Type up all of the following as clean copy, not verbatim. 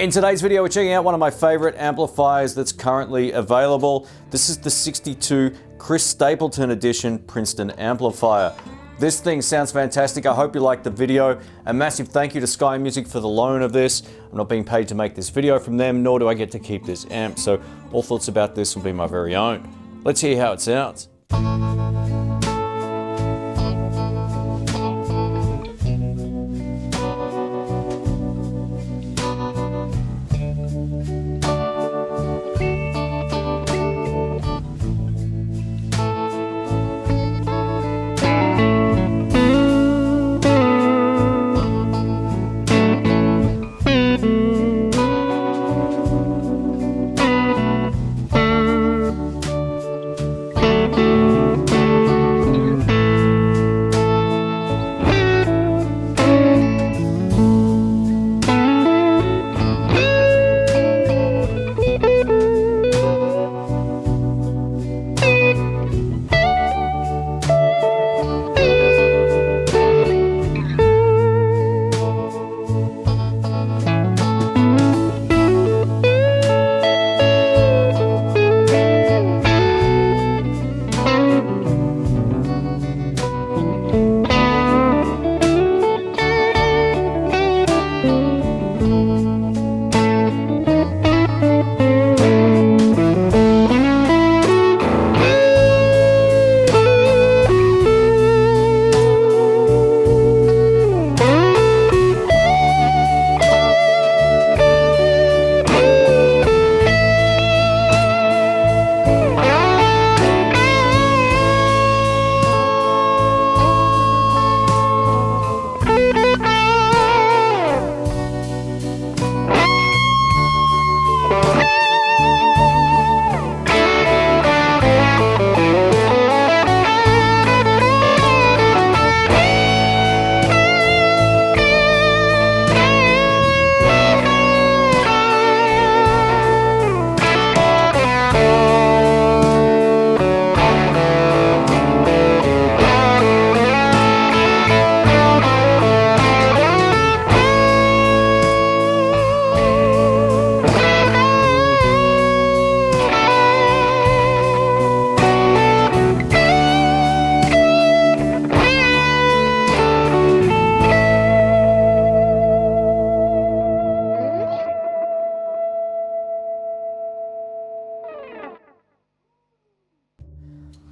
In today's video, we're checking out one of my favorite amplifiers that's currently available. This is the 62 Chris Stapleton edition Princeton amplifier. This thing sounds fantastic. I hope you liked the video. A massive thank you to Sky Music for the loan of this. I'm not being paid to make this video from them, nor do I get to keep this amp, so all thoughts about this will be my very own. Let's hear how it sounds.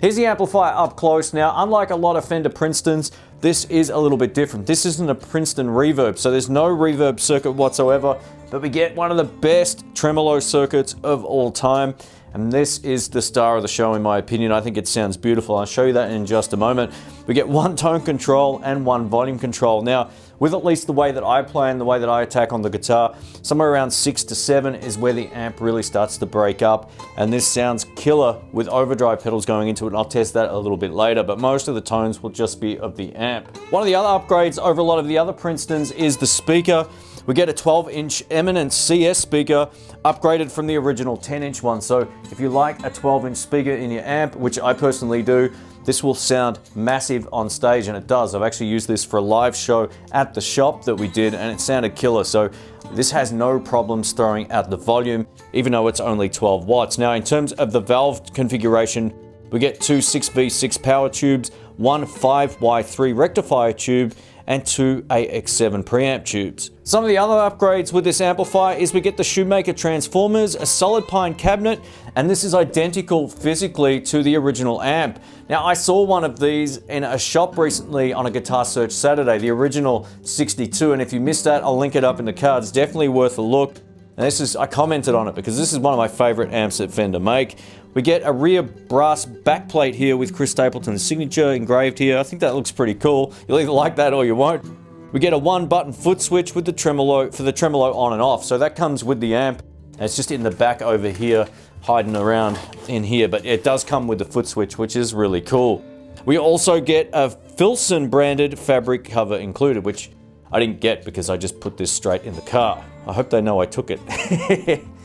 Here's the amplifier up close. Now, unlike a lot of Fender Princetons, this is a little bit different. This isn't a Princeton reverb, so there's no reverb circuit whatsoever, but we get one of the best tremolo circuits of all time. And this is the star of the show, in my opinion. I think it sounds beautiful. I'll show you that in just a moment. We get one tone control and one volume control. Now, with at least the way that I play and the way that I attack on the guitar, somewhere around 6 to 7 is where the amp really starts to break up. And this sounds killer with overdrive pedals going into it, and I'll test that a little bit later, but most of the tones will just be of the amp. One of the other upgrades over a lot of the other Princetons is the speaker. We get a 12-inch Eminence CS speaker, upgraded from the original 10-inch one. So if you like a 12-inch speaker in your amp, which I personally do, this will sound massive on stage, and it does. I've actually used this for a live show at the shop that we did, and it sounded killer. So this has no problems throwing out the volume, even though it's only 12 watts. Now, in terms of the valve configuration, we get two 6V6 power tubes, one 5Y3 rectifier tube, and two AX7 preamp tubes. Some of the other upgrades with this amplifier is we get the Shoemaker transformers, a solid pine cabinet, and this is identical physically to the original amp. Now, I saw one of these in a shop recently on a Guitar Search Saturday, the original 62, and if you missed that, I'll link it up in the cards. Definitely worth a look. And this is, I commented on it because this is one of my favorite amps that Fender make. We get a rear brass backplate here with Chris Stapleton's signature engraved here. I think that looks pretty cool. You'll either like that or you won't. We get a 1-button foot switch with the tremolo, for the tremolo on and off. So that comes with the amp. And it's just in the back over here, hiding around in here. But it does come with the foot switch, which is really cool. We also get a Filson branded fabric cover included, which I didn't get because I just put this straight in the car. I hope they know I took it.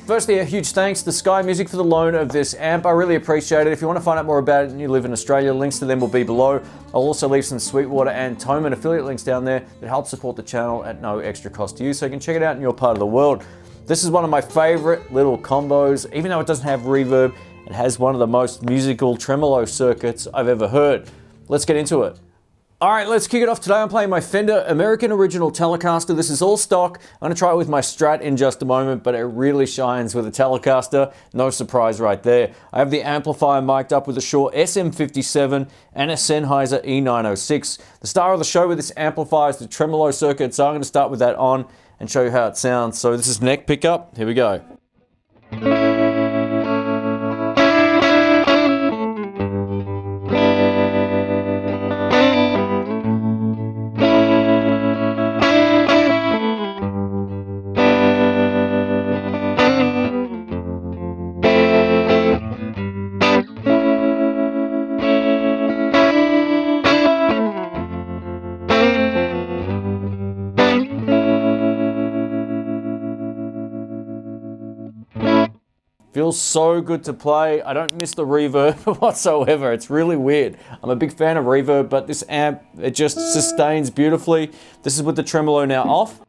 Firstly, a huge thanks to Sky Music for the loan of this amp. I really appreciate it. If you want to find out more about it and you live in Australia, links to them will be below. I'll also leave some Sweetwater and Thomman affiliate links down there that help support the channel at no extra cost to you, so you can check it out in your part of the world. This is one of my favorite little combos. Even though it doesn't have reverb, it has one of the most musical tremolo circuits I've ever heard. Let's get into it. All right, let's kick it off. Today I'm playing my Fender American Original Telecaster. This is all stock. I'm gonna try it with my Strat in just a moment, but it really shines with a Telecaster. No surprise right there. I have the amplifier mic'd up with a Shure SM57 and a Sennheiser E906. The star of the show with this amplifier is the tremolo circuit, so I'm gonna start with that on and show you how it sounds. So this is neck pickup. Here we go. Feels so good to play. I don't miss the reverb whatsoever. It's really weird. I'm a big fan of reverb, but this amp, it just sustains beautifully. This is with the tremolo now off.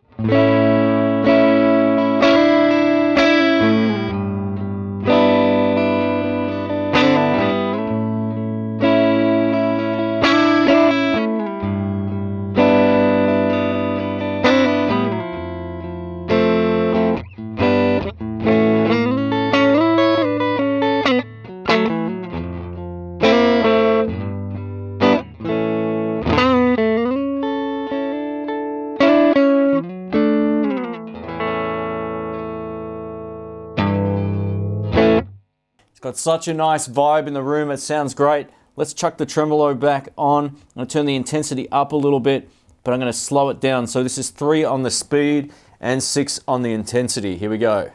It's got such a nice vibe in the room. It sounds great. Let's chuck the tremolo back on. I'm going to turn the intensity up a little bit, but I'm going to slow it down. So this is 3 on the speed and 6 on the intensity. Here we go.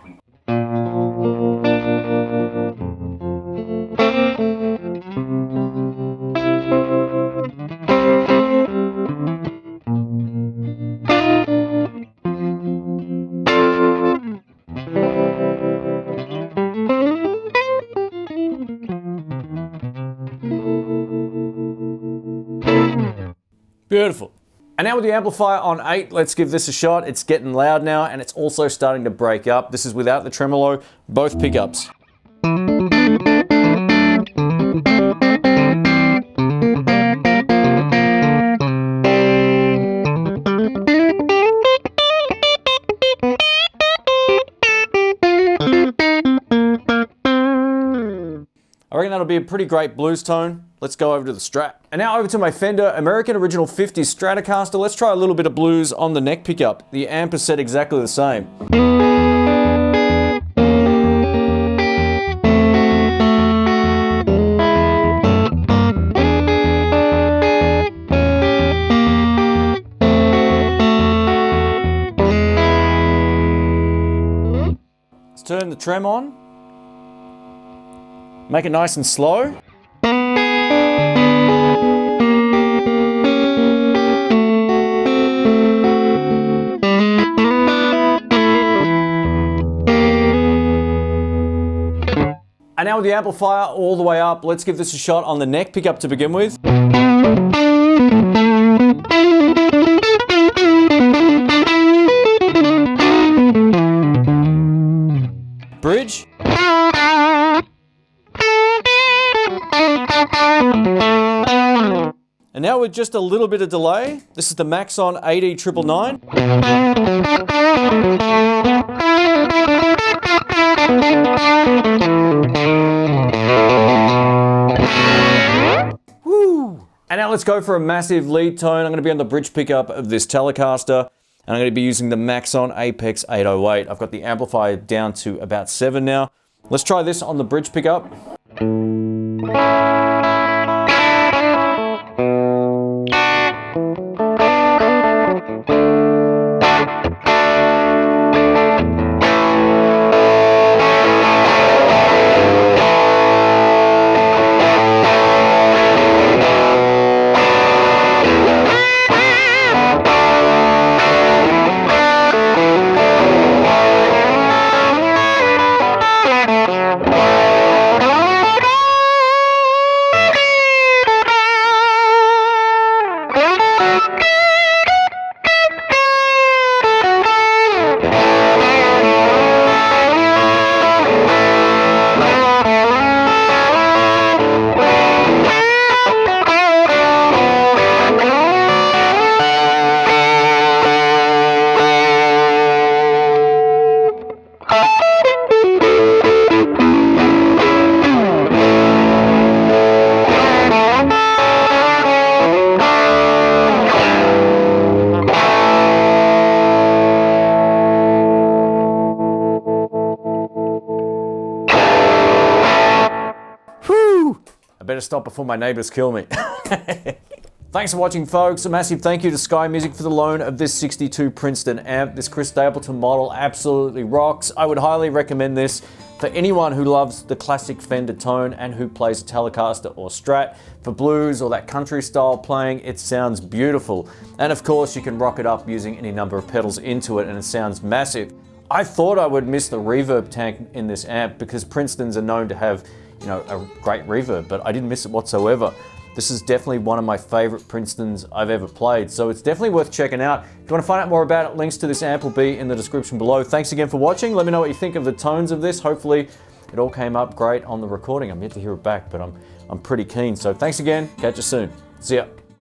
Beautiful. And now with the amplifier on 8, let's give this a shot. It's getting loud now, and it's also starting to break up. This is without the tremolo, both pickups. I reckon that'll be a pretty great blues tone. Let's go over to the Strat. And now over to my Fender American Original 50 Stratocaster. Let's try a little bit of blues on the neck pickup. The amp is set exactly the same. Let's turn the trem on. Make it nice and slow. And now with the amplifier all the way up, let's give this a shot on the neck pickup to begin with. Bridge. And now with just a little bit of delay, this is the Maxon 8E999. Woo! And now let's go for a massive lead tone. I'm going to be on the bridge pickup of this Telecaster, and I'm going to be using the Maxon Apex 808. I've got the amplifier down to about 7 now. Let's try this on the bridge pickup. I better stop before my neighbors kill me. Thanks for watching, folks. A massive thank you to Sky Music for the loan of this 62 Princeton amp. This Chris Stapleton model absolutely rocks. I would highly recommend this for anyone who loves the classic Fender tone and who plays Telecaster or Strat. For blues or that country style playing, it sounds beautiful. And of course, you can rock it up using any number of pedals into it and it sounds massive. I thought I would miss the reverb tank in this amp because Princetons are known to have, you know, a great reverb, but I didn't miss it whatsoever. This is definitely one of my favorite Princetons I've ever played, so it's definitely worth checking out. If you want to find out more about it, links to this amp will be in the description below. Thanks again for watching. Let me know what you think of the tones of this. Hopefully it all came up great on the recording. I'm yet to hear it back, but I'm pretty keen. So thanks again. Catch you soon. See ya.